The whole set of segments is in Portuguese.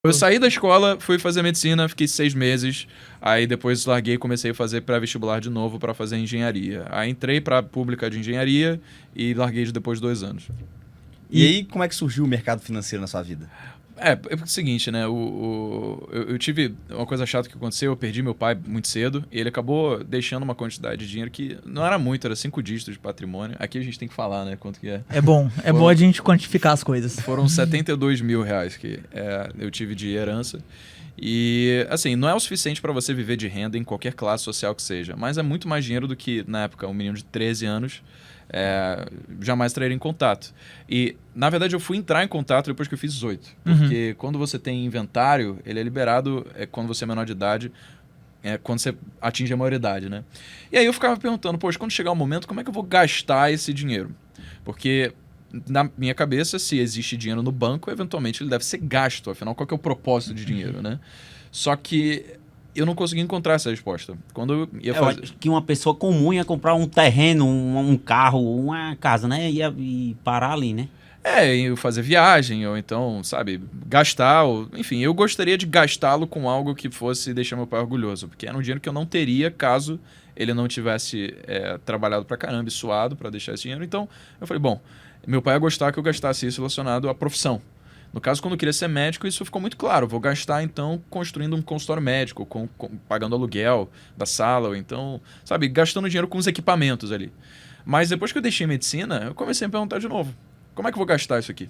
Eu saí da escola, fui fazer medicina, fiquei 6 meses. Aí depois larguei e comecei a fazer pré-vestibular de novo para fazer engenharia. Aí entrei para pública de engenharia e larguei depois de 2 anos. E aí, como é que surgiu o mercado financeiro na sua vida? É o seguinte, né? Eu tive uma coisa chata que aconteceu, eu perdi meu pai muito cedo e ele acabou deixando uma quantidade de dinheiro que não era muito, era 5 dígitos de patrimônio. Aqui a gente tem que falar, né? Quanto que é. É bom a gente quantificar as coisas. Foram 72 mil reais que eu tive de herança. E, assim, não é o suficiente para você viver de renda em qualquer classe social que seja, mas é muito mais dinheiro do que, na época, um menino de 13 anos jamais traria em contato. E, na verdade, eu fui entrar em contato depois que eu fiz 18. Porque quando você tem inventário, ele é liberado quando você é menor de idade, quando você atinge a maioridade, né? E aí eu ficava perguntando, poxa, quando chegar o momento, como é que eu vou gastar esse dinheiro? Porque na minha cabeça, se existe dinheiro no banco, eventualmente ele deve ser gasto. Afinal, qual que é o propósito de dinheiro, né? Só que eu não consegui encontrar essa resposta. Quando eu ia fazer... Eu acho que uma pessoa comum ia comprar um terreno, um carro, uma casa, né? E parar ali, né? eu fazer viagem, ou então, sabe, gastar. Enfim, eu gostaria de gastá-lo com algo que fosse deixar meu pai orgulhoso. Porque era um dinheiro que eu não teria caso ele não tivesse trabalhado pra caramba e suado pra deixar esse dinheiro. Então, eu falei, bom, meu pai ia gostar que eu gastasse isso relacionado à profissão. No caso, quando eu queria ser médico, isso ficou muito claro. Vou gastar, então, construindo um consultório médico, pagando aluguel da sala, ou então, sabe, gastando dinheiro com os equipamentos ali. Mas depois que eu deixei medicina, eu comecei a me perguntar de novo. Como é que eu vou gastar isso aqui?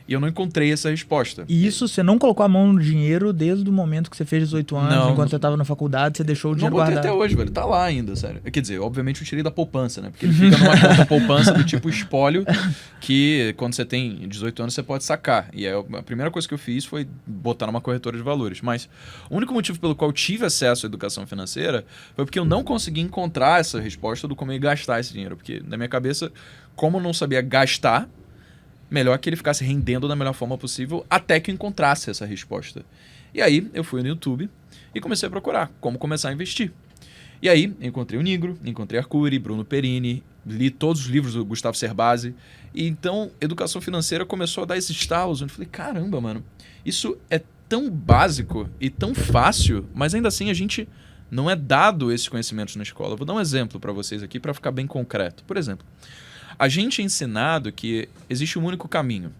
E eu não encontrei essa resposta. E isso, você não colocou a mão no dinheiro desde o momento que você fez 18 anos, Não, enquanto você estava na faculdade, você deixou o Não dinheiro botei guardado. até hoje, velho. Tá lá ainda, sério. Quer dizer, obviamente eu tirei da poupança, né? Porque ele fica numa conta poupança do tipo espólio, que quando você tem 18 anos você pode sacar. E aí a primeira coisa que eu fiz foi botar numa corretora de valores. Mas o único motivo pelo qual eu tive acesso à educação financeira foi porque eu não consegui encontrar essa resposta do como eu ia gastar esse dinheiro. Porque na minha cabeça, como eu não sabia gastar, melhor que ele ficasse rendendo da melhor forma possível até que eu encontrasse essa resposta. E aí eu fui no YouTube e comecei a procurar como começar a investir. E aí encontrei o Nigro, encontrei Arcuri, Bruno Perini, li todos os livros do Gustavo Cerbasi. E então educação financeira começou a dar esses estalos. Eu falei, caramba, mano, isso é tão básico e tão fácil, mas ainda assim a gente não é dado esses conhecimentos na escola. Eu vou dar um exemplo para vocês aqui para ficar bem concreto. Por exemplo, a gente é ensinado que existe um único caminho,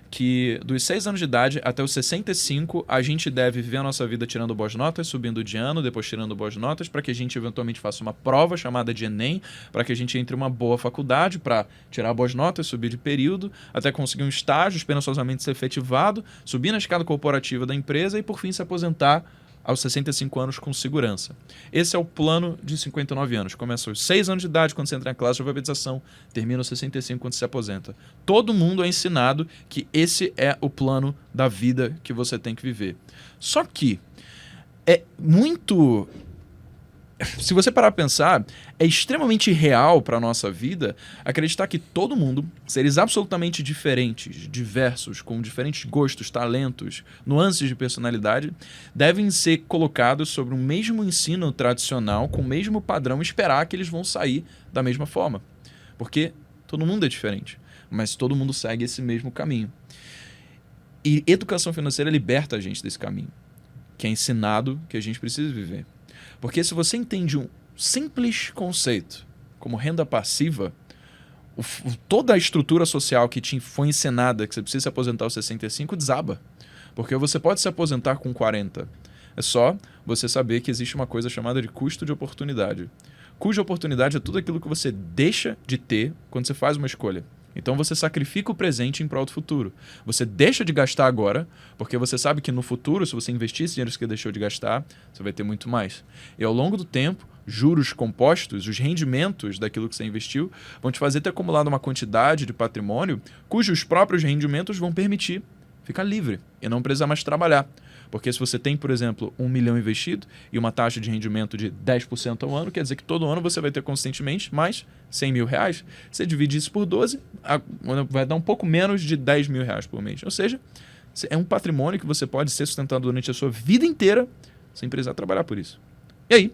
que dos 6 anos de idade até os 65, a gente deve viver a nossa vida tirando boas notas, subindo de ano, depois tirando boas notas, para que a gente eventualmente faça uma prova chamada de Enem, para que a gente entre em uma boa faculdade, para tirar boas notas, subir de período, até conseguir um estágio, esperançosamente ser efetivado, subir na escada corporativa da empresa e, por fim, se aposentar aos 65 anos com segurança. Esse é o plano de 59 anos. Começa aos 6 anos de idade quando você entra na classe de alfabetização, termina aos 65 quando você se aposenta. Todo mundo é ensinado que esse é o plano da vida que você tem que viver. Só que é muito... Se você parar para pensar, é extremamente real para a nossa vida acreditar que todo mundo, seres absolutamente diferentes, diversos, com diferentes gostos, talentos, nuances de personalidade, devem ser colocados sobre o mesmo ensino tradicional, com o mesmo padrão, e esperar que eles vão sair da mesma forma. Porque todo mundo é diferente, mas todo mundo segue esse mesmo caminho. E educação financeira liberta a gente desse caminho, que é ensinado que a gente precisa viver. Porque se você entende um simples conceito como renda passiva, toda a estrutura social que te foi ensinada que você precisa se aposentar aos 65 desaba. Porque você pode se aposentar com 40. É só você saber que existe uma coisa chamada de custo de oportunidade. Cuja oportunidade é tudo aquilo que você deixa de ter quando você faz uma escolha. Então você sacrifica o presente em prol do futuro. Você deixa de gastar agora, porque você sabe que no futuro, se você investir esse dinheiro que você deixou de gastar, você vai ter muito mais. E ao longo do tempo, juros compostos, os rendimentos daquilo que você investiu, vão te fazer ter acumulado uma quantidade de patrimônio cujos próprios rendimentos vão permitir ficar livre e não precisar mais trabalhar. Porque se você tem, por exemplo, 1 milhão investido e uma taxa de rendimento de 10% ao ano, quer dizer que todo ano você vai ter constantemente mais 100 mil reais. Você divide isso por 12, vai dar um pouco menos de 10 mil reais por mês. Ou seja, é um patrimônio que você pode ser sustentado durante a sua vida inteira sem precisar trabalhar por isso. E aí,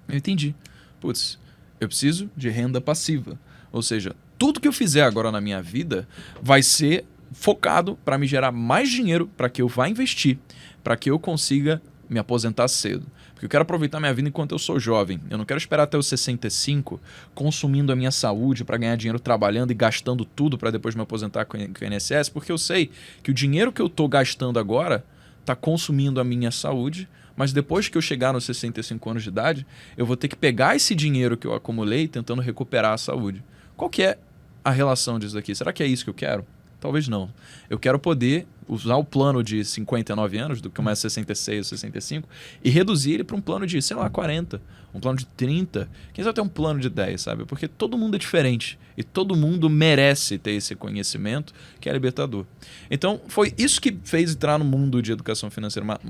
eu entendi. Putz, eu preciso de renda passiva. Ou seja, tudo que eu fizer agora na minha vida vai ser focado para me gerar mais dinheiro para que eu vá investir, para que eu consiga me aposentar cedo. Porque eu quero aproveitar minha vida enquanto eu sou jovem. Eu não quero esperar até os 65 consumindo a minha saúde para ganhar dinheiro trabalhando e gastando tudo para depois me aposentar com o INSS, porque eu sei que o dinheiro que eu estou gastando agora está consumindo a minha saúde, mas depois que eu chegar nos 65 anos de idade, eu vou ter que pegar esse dinheiro que eu acumulei tentando recuperar a saúde. Qual que é a relação disso aqui? Será que é isso que eu quero? Talvez não. Eu quero poder usar o plano de 59 anos, do que começa 66 ou 65, e reduzir ele para um plano de, sei lá, 40, um plano de 30, quem sabe até um plano de 10, sabe? Porque todo mundo é diferente e todo mundo merece ter esse conhecimento que é libertador. Então, foi isso que fez entrar no mundo de educação financeira, uma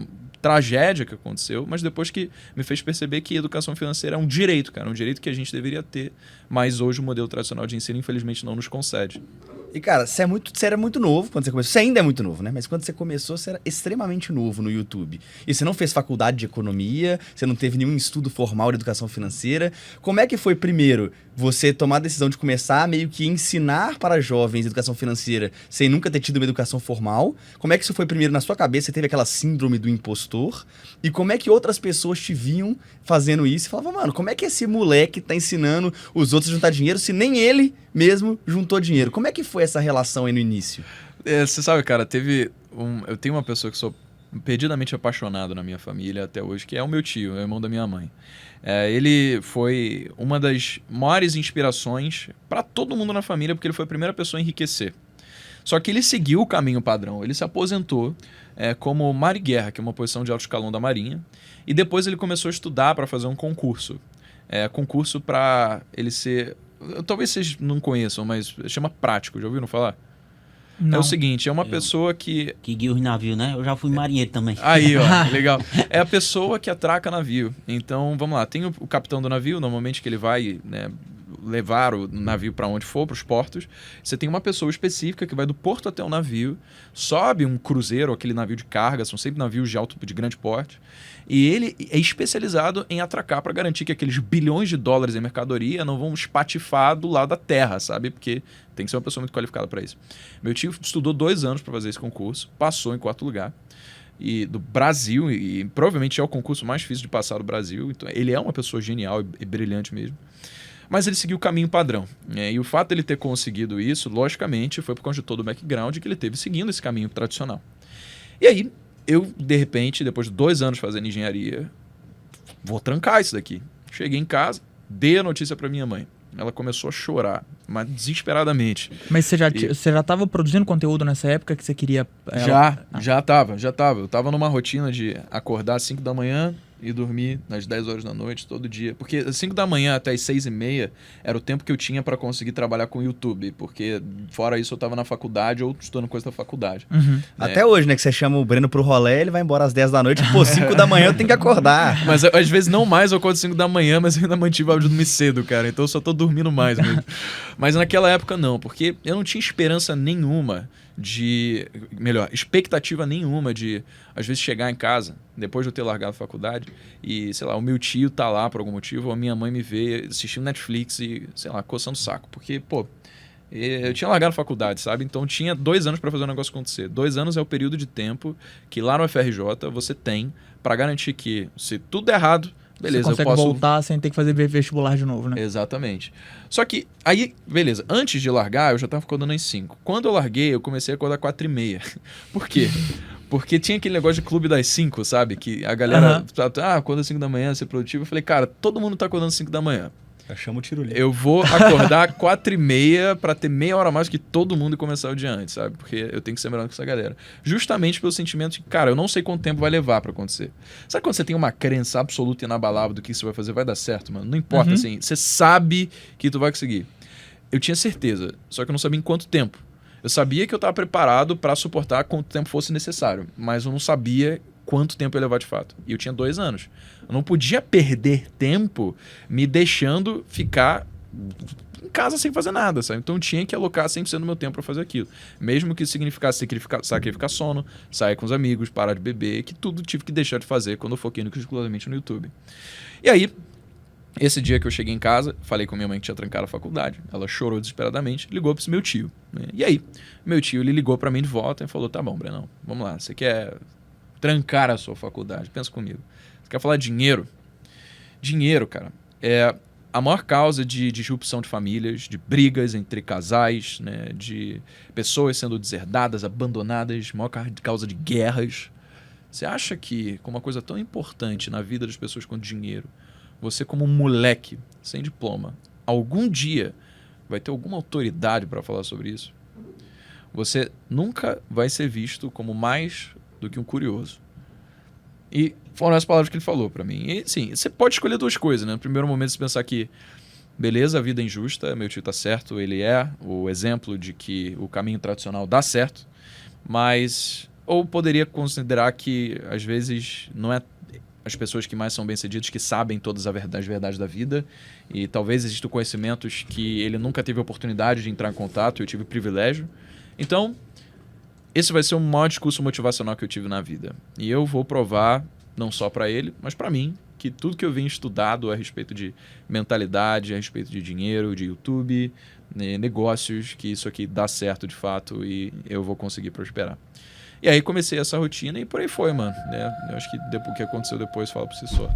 tragédia que aconteceu, mas depois que me fez perceber que educação financeira é um direito, cara, um direito que a gente deveria ter, mas hoje o modelo tradicional de ensino, infelizmente, não nos concede. E, cara, você era muito novo quando você começou. Você ainda é muito novo, né? Mas quando você começou, você era extremamente novo no YouTube. E você não fez faculdade de economia, você não teve nenhum estudo formal de educação financeira. Como é que foi, primeiro, você tomar a decisão de começar a meio que ensinar para jovens educação financeira sem nunca ter tido uma educação formal? Como é que isso foi, primeiro, na sua cabeça? Você teve aquela síndrome do impostor? E como é que outras pessoas te viam fazendo isso e falavam, mano, como é que esse moleque tá ensinando os outros a juntar dinheiro se nem ele mesmo juntou dinheiro? Como é que foi essa relação aí no início? Você sabe, cara, eu tenho uma pessoa que sou perdidamente apaixonado na minha família até hoje, que é o meu tio, o irmão da minha mãe. Ele foi uma das maiores inspirações para todo mundo na família, porque ele foi a primeira pessoa a enriquecer. Só que ele seguiu o caminho padrão. Ele se aposentou como mar e guerra, que é uma posição de alto escalão da Marinha, e depois ele começou a estudar para fazer um concurso. Concurso para ele ser... Talvez vocês não conheçam, mas chama prático. Já ouviram falar? Não. É o seguinte, é uma pessoa que... Que guia os navios, né? Eu já fui marinheiro também. Aí, ó, legal. É a pessoa que atraca navio. Então, vamos lá. Tem o capitão do navio, normalmente que ele vai, né, levar o navio para onde for, para os portos. Você tem uma pessoa específica que vai do porto até o navio, sobe um cruzeiro, aquele navio de carga, são sempre navios de grande porte, e ele é especializado em atracar para garantir que aqueles bilhões de dólares em mercadoria não vão espatifar do lado da terra, sabe? Porque tem que ser uma pessoa muito qualificada para isso. Meu tio estudou 2 anos para fazer esse concurso, passou em 4º lugar, e do Brasil, e provavelmente é o concurso mais difícil de passar do Brasil. Então, ele é uma pessoa genial e brilhante mesmo. Mas ele seguiu o caminho padrão. E o fato dele ter conseguido isso, logicamente, foi por conta de todo o background que ele teve seguindo esse caminho tradicional. E aí, eu, de repente, depois de 2 anos fazendo engenharia, vou trancar isso daqui. Cheguei em casa, dei a notícia para minha mãe. Ela começou a chorar, mas desesperadamente. Mas você já estava produzindo conteúdo nessa época que você queria... Já tava. Eu tava numa rotina de acordar às 5 da manhã e dormir às 10 horas da noite todo dia. Porque às 5 da manhã até às 6h30 era o tempo que eu tinha para conseguir trabalhar com o YouTube. Porque fora isso eu tava na faculdade ou estudando coisa da faculdade. Uhum. Até hoje, né? Que você chama o Breno pro rolê, ele vai embora às 10 da noite. Pô, 5 da manhã eu tenho que acordar. Mas às vezes não mais, eu acordo 5 da manhã, mas eu ainda mantive o hábito de dormir cedo, cara. Então eu só tô dormindo mais mesmo. Mas naquela época não, porque eu não tinha esperança nenhuma expectativa nenhuma de, às vezes, chegar em casa, depois de eu ter largado a faculdade, e, sei lá, o meu tio tá lá por algum motivo, ou a minha mãe me vê assistindo Netflix e, sei lá, coçando o saco. Porque, pô, eu tinha largado a faculdade, sabe? Então tinha 2 anos para fazer o negócio acontecer. 2 anos é o período de tempo que lá no FRJ você tem para garantir que, se tudo der errado, beleza, você consegue voltar sem ter que fazer vestibular de novo, né? Exatamente. Só que, aí, beleza, antes de largar, eu já tava acordando às 5. Quando eu larguei, eu comecei a acordar 4h30. Por quê? Porque tinha aquele negócio de clube das 5, sabe? Que a galera, acorda às 5 da manhã, ser produtivo. Eu falei, cara, todo mundo tá acordando às 5 da manhã. Eu chamo o tiro livre. Eu vou acordar 4h30 pra ter meia hora a mais que todo mundo e começar o dia antes, sabe? Porque eu tenho que ser melhor que essa galera. Justamente pelo sentimento de, cara, eu não sei quanto tempo vai levar pra acontecer. Sabe quando você tem uma crença absoluta e inabalável do que você vai fazer? Vai dar certo, mano. Não importa, assim. Você sabe que tu vai conseguir. Eu tinha certeza, só que eu não sabia em quanto tempo. Eu sabia que eu tava preparado pra suportar quanto tempo fosse necessário, mas eu não sabia quanto tempo ia levar de fato. E eu tinha 2 anos. Eu não podia perder tempo me deixando ficar em casa sem fazer nada, sabe? Então eu tinha que alocar 100% do meu tempo para fazer aquilo. Mesmo que significasse sacrificar sono, sair com os amigos, parar de beber, que tudo tive que deixar de fazer quando eu foquei exclusivamente no YouTube. E aí, Esse dia que eu cheguei em casa, falei com minha mãe que tinha trancado a faculdade. Ela chorou desesperadamente, ligou pro meu tio. Né? E aí, meu tio, ele ligou para mim de volta e falou, tá bom, Brenão, vamos lá, você quer trancar a sua faculdade? Pensa comigo. Você quer falar de dinheiro? Dinheiro, cara, é a maior causa de disrupção de famílias, de brigas entre casais, né, de pessoas sendo deserdadas, abandonadas, maior causa de guerras. Você acha que, com uma coisa tão importante na vida das pessoas quanto dinheiro, você como um moleque sem diploma, algum dia vai ter alguma autoridade para falar sobre isso? Você nunca vai ser visto como mais do que um curioso. E foram as palavras que ele falou para mim. E sim, você pode escolher duas coisas, né? No primeiro momento você pensar que, beleza, a vida é injusta, meu tio tá certo, ele é o exemplo de que o caminho tradicional dá certo, mas... Ou poderia considerar que, às vezes, não é as pessoas que mais são bem-sucedidas que sabem todas as verdades da vida, e talvez existam conhecimentos que ele nunca teve oportunidade de entrar em contato, eu tive privilégio. Então, esse vai ser o maior discurso motivacional que eu tive na vida. E eu vou provar, não só para ele, mas para mim, que tudo que eu venho estudado a respeito de mentalidade, a respeito de dinheiro, de YouTube, negócios, que isso aqui dá certo de fato e eu vou conseguir prosperar. E aí comecei essa rotina e por aí foi, mano. Eu acho que o que aconteceu depois fala por si só.